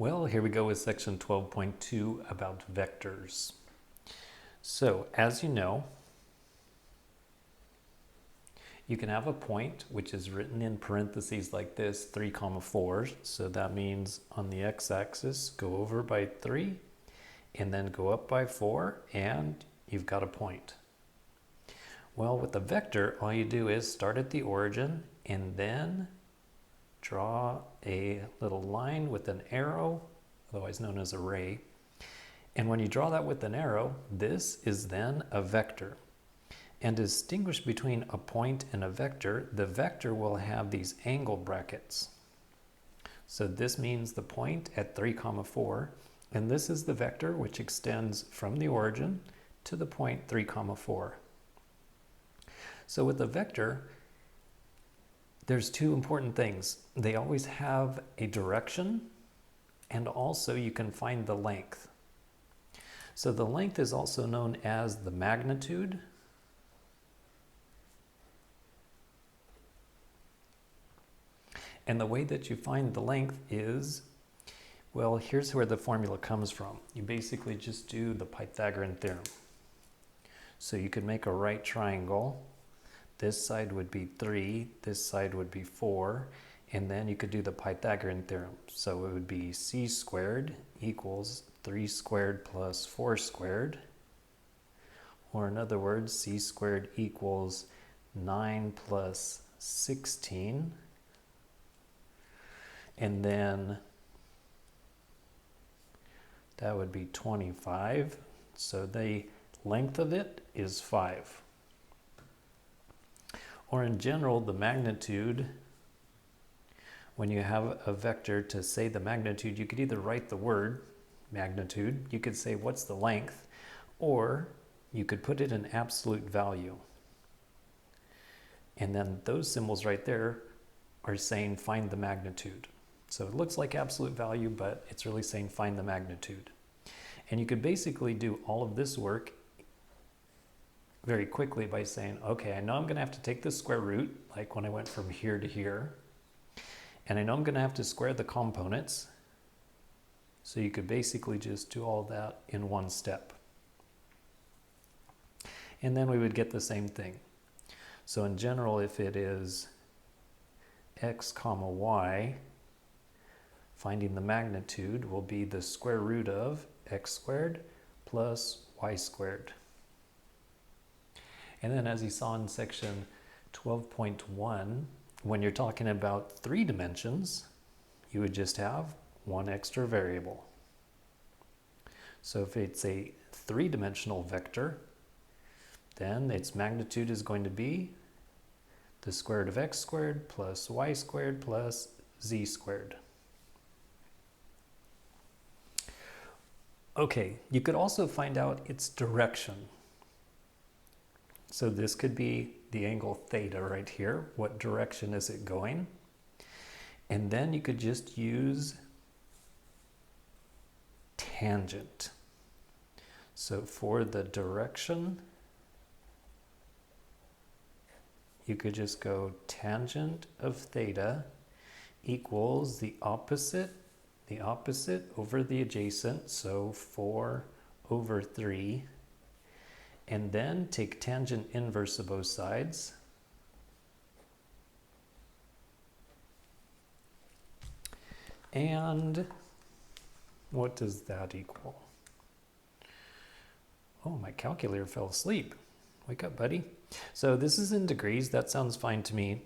Well, here we go with section 12.2 about vectors. So, as you know, you can have a point which is written in parentheses like this, 3 comma 4. So that means on the x-axis, go over by 3 and then go up by 4 and you've got a point. Well, with a vector, all you do is start at the origin and then draw a little line with an arrow, otherwise known as a ray. And when you draw that with an arrow, this is then a vector. And to distinguish between a point and a vector, the vector will have these angle brackets. So this means the point at 3 comma 4, and this is the vector which extends from the origin to the point 3 comma 4. So with a vector, there's two important things. They always have a direction, and also you can find the length. So the length is also known as the magnitude. And the way that you find the length is, well, here's where the formula comes from. You basically just do the Pythagorean theorem. So you could make a right triangle. This side would be 3, this side would be 4, and then you could do the Pythagorean theorem. So it would be c squared equals 3 squared plus 4 squared. Or in other words, c squared equals 9 plus 16. And then that would be 25. So the length of it is 5. Or in general, the magnitude, when you have a vector, to say the magnitude, you could either write the word magnitude, you could say what's the length, or you could put it in absolute value. And then those symbols right there are saying find the magnitude. So it looks like absolute value, but it's really saying find the magnitude. And you could basically do all of this work very quickly by saying, okay, I know I'm going to have to take the square root, like when I went from here to here. And I know I'm going to have to square the components. So you could basically just do all that in one step. And then we would get the same thing. So in general, if it is x comma y, finding the magnitude will be the square root of x squared plus y squared. And then as you saw in section 12.1, when you're talking about 3 dimensions, you would just have one extra variable. So if it's a 3-dimensional vector, then its magnitude is going to be the square root of x squared plus y squared plus z squared. Okay, you could also find out its direction. So this could be the angle theta right here. What direction is it going? And then you could just use tangent. So for the direction, you could just go tangent of theta equals the opposite over the adjacent, so 4 over 3. And then take tangent inverse of both sides. And what does that equal? Oh, my calculator fell asleep. Wake up, buddy. So this is in degrees. That sounds fine to me.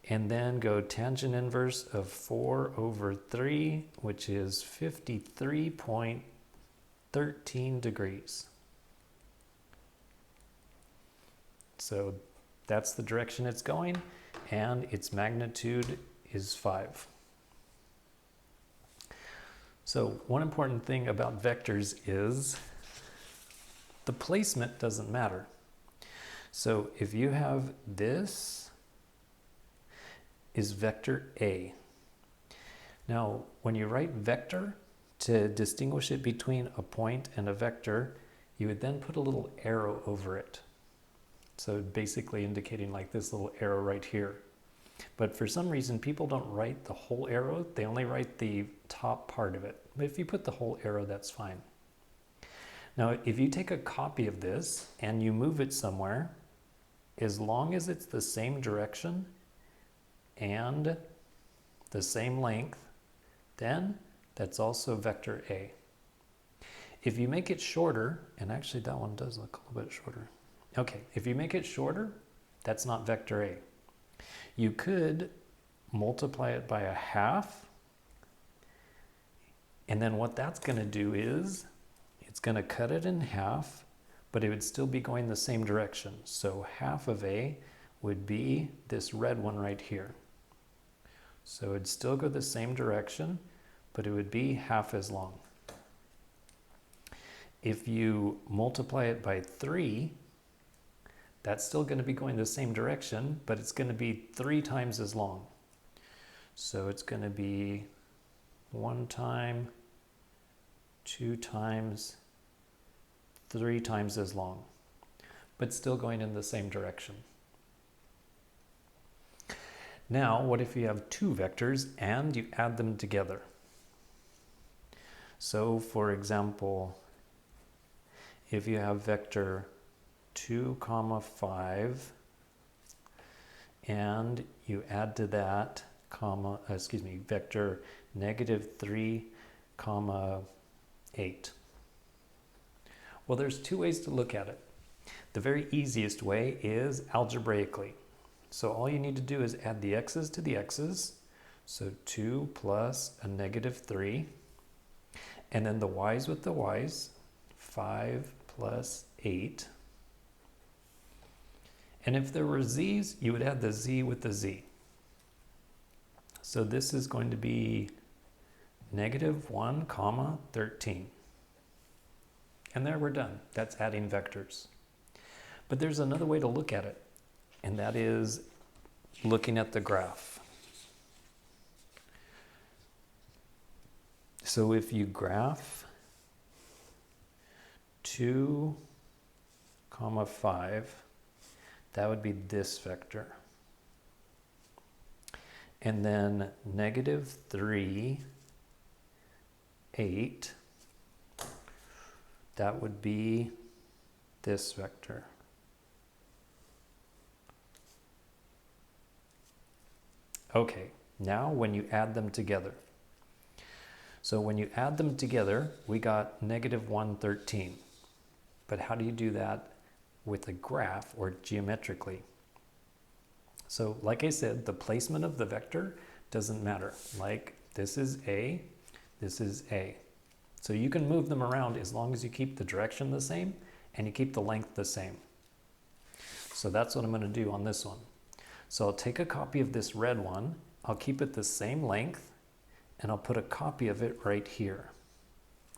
And then go tangent inverse of 4 over 3, which is 53.13 degrees. So that's the direction it's going, and its magnitude is 5. So one important thing about vectors is the placement doesn't matter. So if you have this is vector A. Now, when you write vector, to distinguish it between a point and a vector, you would then put a little arrow over it. So basically indicating like this little arrow right here. But for some reason, people don't write the whole arrow. They only write the top part of it. But if you put the whole arrow, that's fine. Now, if you take a copy of this and you move it somewhere, as long as it's the same direction and the same length, then that's also vector A. If you make it shorter, and actually that one does look a little bit shorter. Okay, if you make it shorter, that's not vector A. You could multiply it by a half, and then what that's going to do is it's going to cut it in half, but it would still be going the same direction. So half of A would be this red one right here. So it'd still go the same direction, but it would be half as long. If you multiply it by 3, that's still going to be going the same direction, but it's going to be 3 times as long. So it's going to be 1 time, 2 times, 3 times as long, but still going in the same direction. Now, what if you have 2 vectors and you add them together? So, for example, if you have vector 2, 5, and you add to that vector -3, 8. Well, there's 2 ways to look at it. The very easiest way is algebraically. So all you need to do is add the x's to the x's. So 2 plus a -3. And then the y's with the y's. 5 plus 8. And if there were z's, you would add the z with the z. So this is going to be -1, 13. And there we're done. That's adding vectors. But there's another way to look at it, and that is looking at the graph. So if you graph 2, 5, that would be this vector. And then -3, 8, that would be this vector. Okay, now when you add them together. So when you add them together, we got -1, 13. But how do you do that with a graph or geometrically? So like I said, the placement of the vector doesn't matter. Like this is A, this is A. So you can move them around as long as you keep the direction the same and you keep the length the same. So that's what I'm going to do on this one. So I'll take a copy of this red one, I'll keep it the same length, and I'll put a copy of it right here.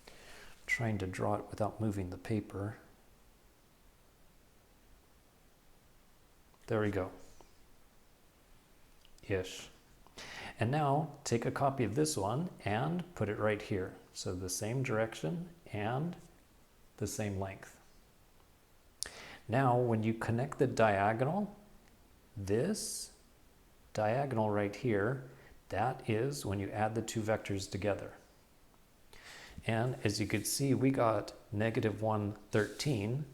I'm trying to draw it without moving the paper. There we go. Ish. And now take a copy of this one and put it right here. So the same direction and the same length. Now when you connect the diagonal, this diagonal right here, that is when you add the 2 vectors together. And as you could see, we got -1, 13.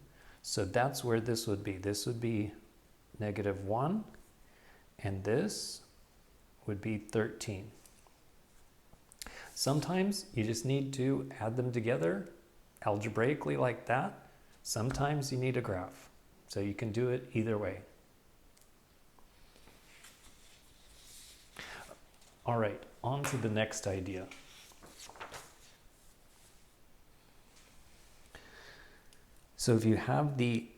So that's where this would be. This would be -1, and this would be 13. Sometimes you just need to add them together algebraically like that. Sometimes you need a graph. So you can do it either way. All right, on to the next idea. So if you have the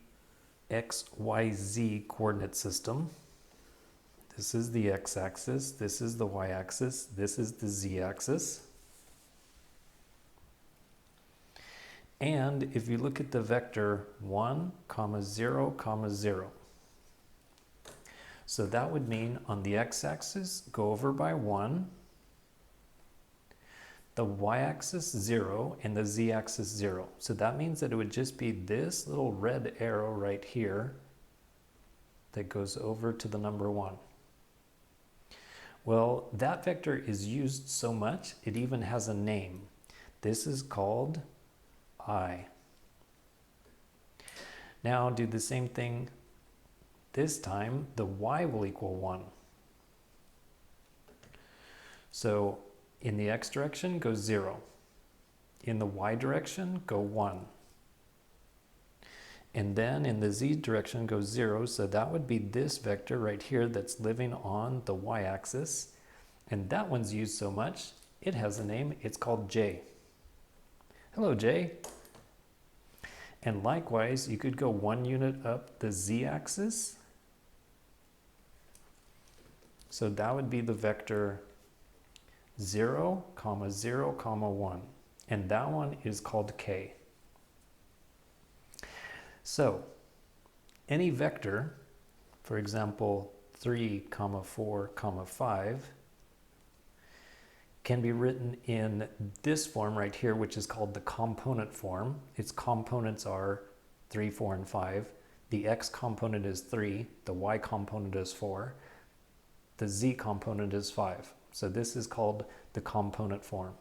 x, y, z coordinate system, this is the x-axis, this is the y-axis, this is the z-axis. And if you look at the vector 1, 0, 0, so that would mean on the x-axis, go over by 1, the y-axis 0, and the z-axis 0. So that means that it would just be this little red arrow right here that goes over to the number 1. Well, that vector is used so much, it even has a name. This is called I. Now do the same thing. This time, the y will equal 1. So in the x direction, go 0. In the y direction, go 1. And then in the z direction, go 0. So that would be this vector right here that's living on the y-axis. And that one's used so much, it has a name. It's called j. Hello, j. And likewise, you could go 1 unit up the z-axis. So that would be the vector 0, 0, 1. And that one is called k. So any vector, for example, 3, 4, 5, can be written in this form right here, which is called the component form. Its components are 3, 4, and 5. The x component is 3, the y component is 4, the z component is 5. So this is called the component form.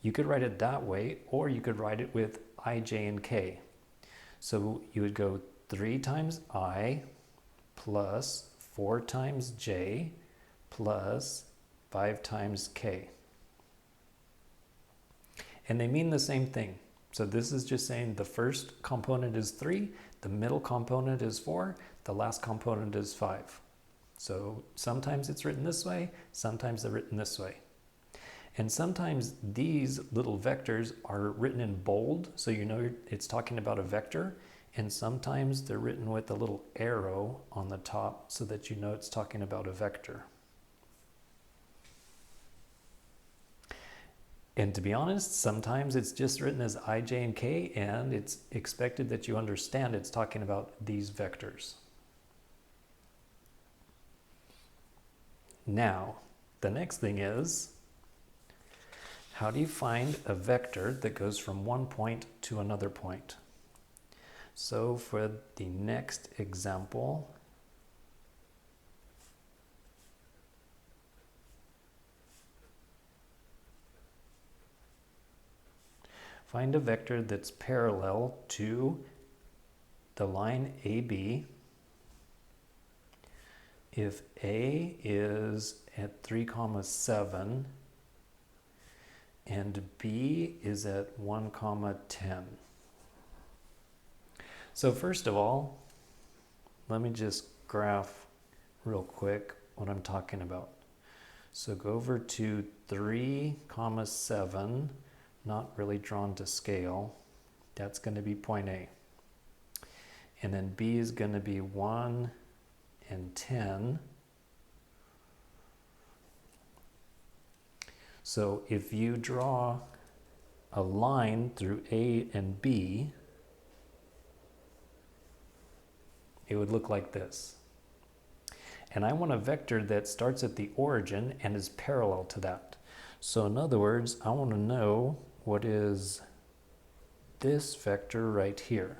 You could write it that way, or you could write it with I, j, and k. So you would go 3 times I plus 4 times j plus 5 times k. And they mean the same thing. So this is just saying the first component is 3, the middle component is 4, the last component is 5. So sometimes it's written this way, sometimes they're written this way. And sometimes these little vectors are written in bold, so you know it's talking about a vector. And sometimes they're written with a little arrow on the top so that you know it's talking about a vector. And to be honest, sometimes it's just written as I, j, and k, and it's expected that you understand it's talking about these vectors. Now, the next thing is, how do you find a vector that goes from one point to another point? So for the next example, find a vector that's parallel to the line AB. If A is at 3, 7, and B is at 1, 10. So first of all, let me just graph real quick what I'm talking about. So go over to 3, 7, not really drawn to scale. That's going to be point A. And then B is going to be 1 and 10. So if you draw a line through A and B, it would look like this. And I want a vector that starts at the origin and is parallel to that. So in other words, I want to know what is this vector right here.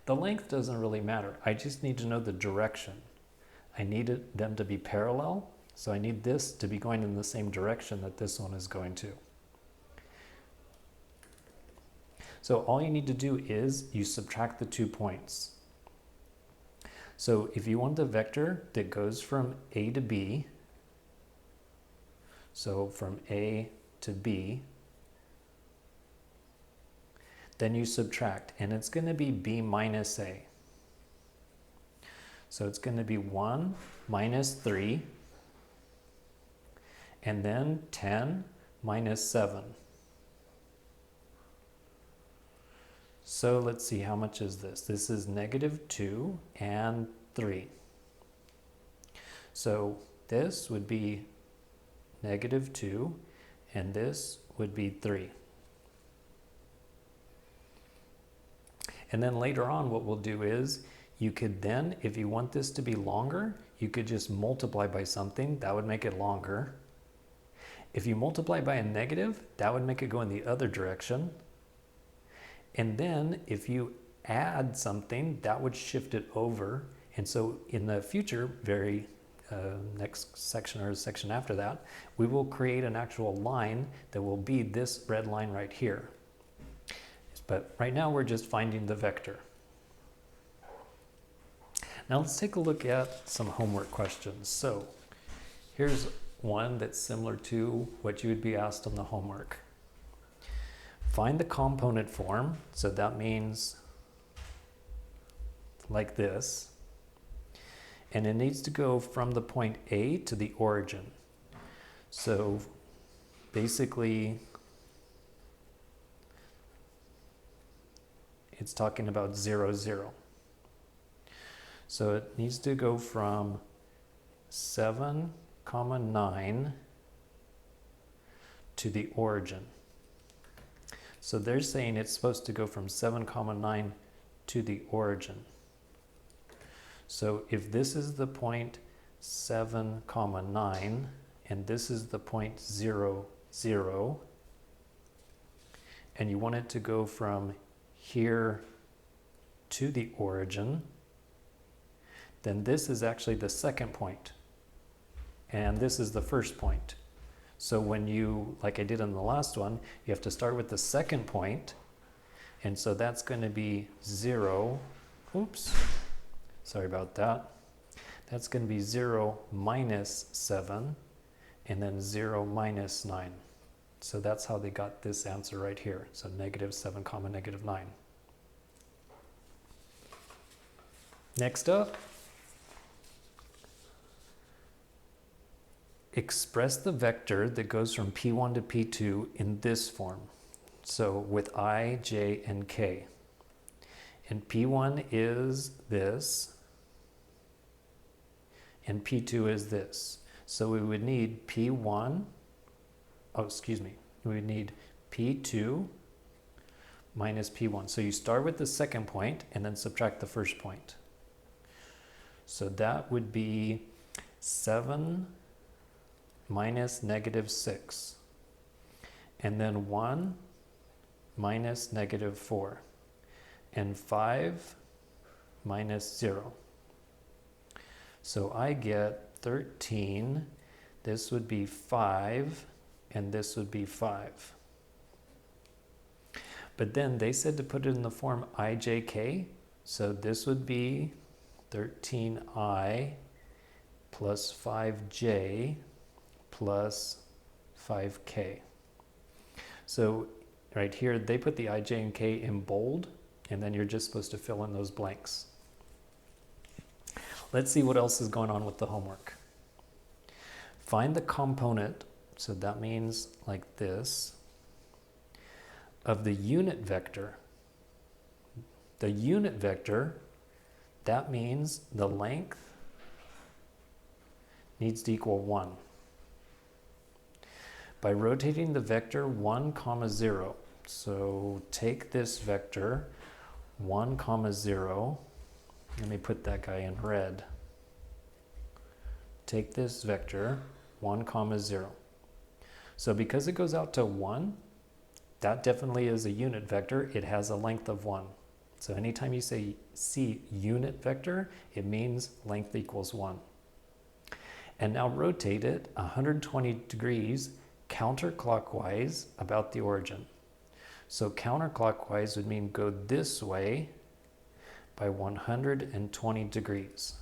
The length doesn't really matter. I just need to know the direction. I need them to be parallel, so I need this to be going in the same direction that this one is going to. So all you need to do is you subtract the 2 points. So if you want the vector that goes from A to B, so from A to B, then you subtract, and it's going to be B minus A. So it's going to be 1 minus 3, and then 10 minus 7. So let's see, how much is this? This is -2 and 3. So this would be -2, and this would be 3. And then later on, what we'll do is, you could then, if you want this to be longer, you could just multiply by something. That would make it longer. If you multiply by a negative, that would make it go in the other direction. And then if you add something, that would shift it over. And so in the future, very next section or section after that, we will create an actual line that will be this red line right here. But right now we're just finding the vector. Now let's take a look at some homework questions. So here's one that's similar to what you would be asked on the homework. Find the component form, so that means like this, and it needs to go from the point A to the origin. So basically it's talking about 0, 0. So it needs to go from 7, 9 to the origin. So they're saying it's supposed to go from 7, 9 to the origin. So if this is the point 7, 9, and this is the point 0, 0, and you want it to go from here to the origin, then this is actually the second point, and this is the first point. So when you, like I did in the last one, you have to start with the second point, and so that's going to be 0, oops, sorry about that. That's going to be 0 minus 7, and then 0 minus 9. So that's how they got this answer right here. So -7, -9. Next up, express the vector that goes from P1 to P2 in this form. So with I, J, and K. And P1 is this, and P2 is this. So we would need P1, we would need P2 minus P1. So you start with the second point and then subtract the first point. So that would be 7 minus -6, and then 1 minus -4, and 5 minus 0. So I get 13, this would be 5, and this would be 5. But then they said to put it in the form ijk, so this would be 13i plus 5j plus 5k. So right here, they put the I, J, and K in bold, and then you're just supposed to fill in those blanks. Let's see what else is going on with the homework. Find the component, so that means like this, of the unit vector. The unit vector, that means the length needs to equal 1. By rotating the vector 1, 0. So take this vector 1, 0. Let me put that guy in red. Take this vector 1, 0. So because it goes out to 1, that definitely is a unit vector. It has a length of 1. So anytime you see unit vector, it means length equals 1. And now rotate it 120 degrees counterclockwise about the origin. So counterclockwise would mean go this way by 120 degrees.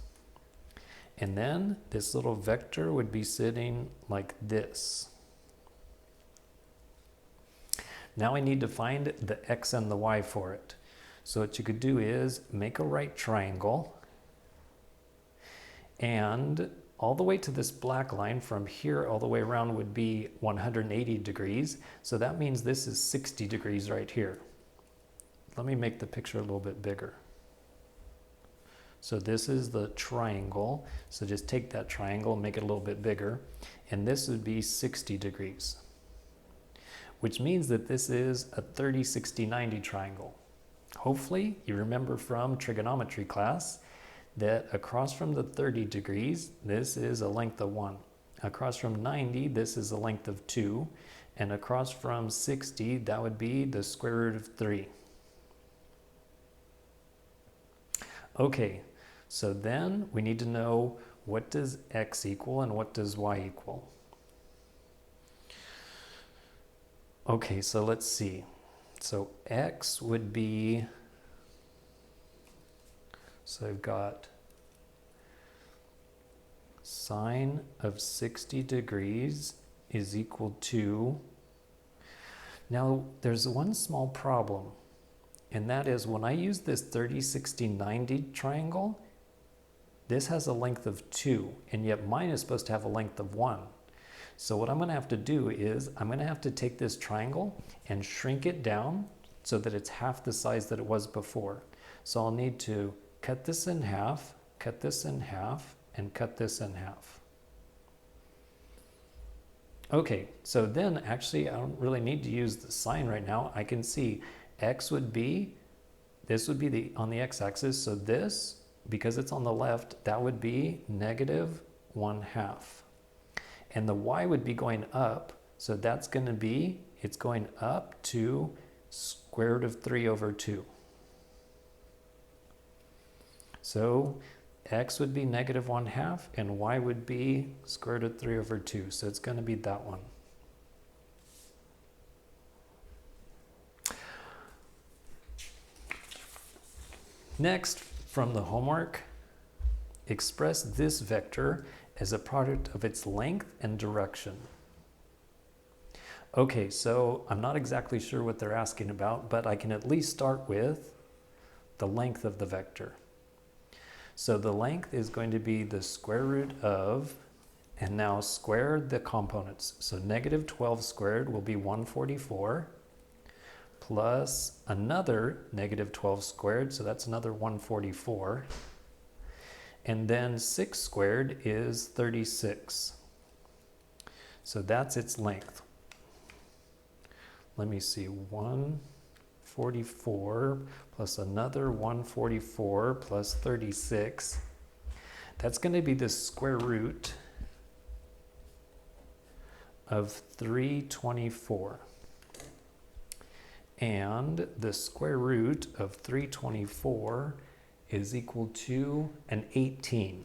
And then this little vector would be sitting like this. Now I need to find the x and the y for it. So what you could do is make a right triangle, and all the way to this black line from here all the way around would be 180 degrees. So that means this is 60 degrees right here. Let me make the picture a little bit bigger. So this is the triangle. So just take that triangle and make it a little bit bigger. And this would be 60 degrees, which means that this is a 30, 60, 90 triangle. Hopefully you remember from trigonometry class that across from the 30 degrees, this is a length of 1. Across from 90, this is a length of 2. And across from 60, that would be the square root of 3. Okay, so then we need to know what does x equal and what does y equal? Okay, so let's see. So x would be, so I've got sine of 60 degrees is equal to, now there's one small problem, and that is when I use this 30, 60, 90 triangle, this has a length of 2, and yet mine is supposed to have a length of 1. So what I'm going to have to do is I'm going to have to take this triangle and shrink it down so that it's half the size that it was before. So I'll need to cut this in half, cut this in half, and cut this in half. Okay, so then actually I don't really need to use the sign right now. I can see x would be, this would be on the x-axis, so this, because it's on the left, that would be negative 1/2. And the y would be going up, so that's going to be, it's going up to square root of 3 over 2. So x would be negative 1/2 and y would be square root of 3 over 2. So it's going to be that one. Next, from the homework, express this vector as a product of its length and direction. Okay, so I'm not exactly sure what they're asking about, but I can at least start with the length of the vector. So the length is going to be the square root of, and now square the components. So negative 12 squared will be 144, plus another negative 12 squared, so that's another 144. And then 6 squared is 36. So that's its length. Let me see, 144 plus another 144 plus 36. That's going to be the square root of 324. And the square root of 324 is equal to an 18.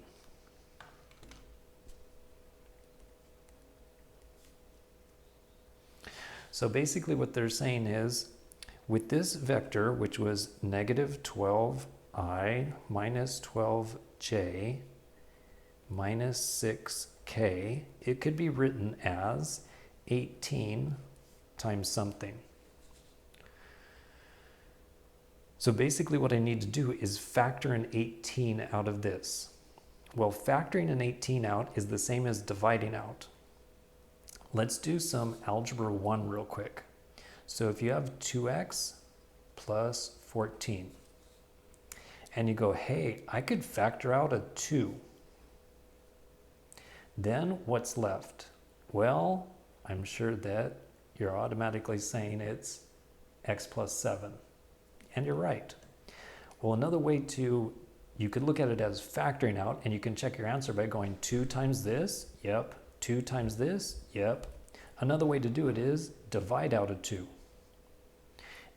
So basically what they're saying is, with this vector, which was negative 12i minus 12j minus 6k, it could be written as 18 times something. So basically what I need to do is factor an 18 out of this. Well, factoring an 18 out is the same as dividing out. Let's do some algebra 1 real quick. So if you have 2x plus 14, and you go, hey, I could factor out a 2. Then what's left? Well, I'm sure that you're automatically saying it's x plus 7. And you're right. Well, another way you could look at it as factoring out, and you can check your answer by going 2 times this, yep. 2 times this, yep. Another way to do it is divide out a 2.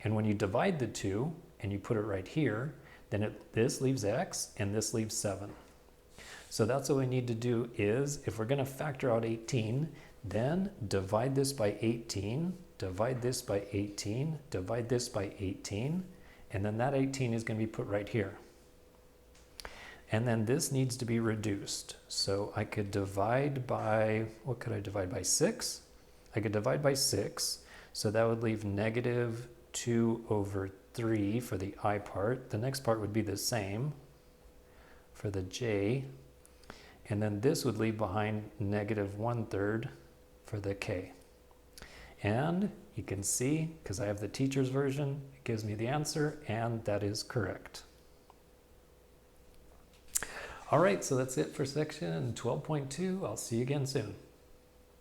And when you divide the 2 and you put it right here, then this leaves x and this leaves 7. So that's what we need to do is, if we're going to factor out 18, then divide this by 18, divide this by 18, divide this by 18, and then that 18 is going to be put right here. And then this needs to be reduced. So I could divide by, what could I divide by? 6? I could divide by 6. So that would leave negative 2 over 3 for the I part. The next part would be the same for the j. And then this would leave behind negative 1/3 for the k. And you can see, because I have the teacher's version, it gives me the answer, and that is correct. All right, so that's it for section 12.2. I'll see you again soon.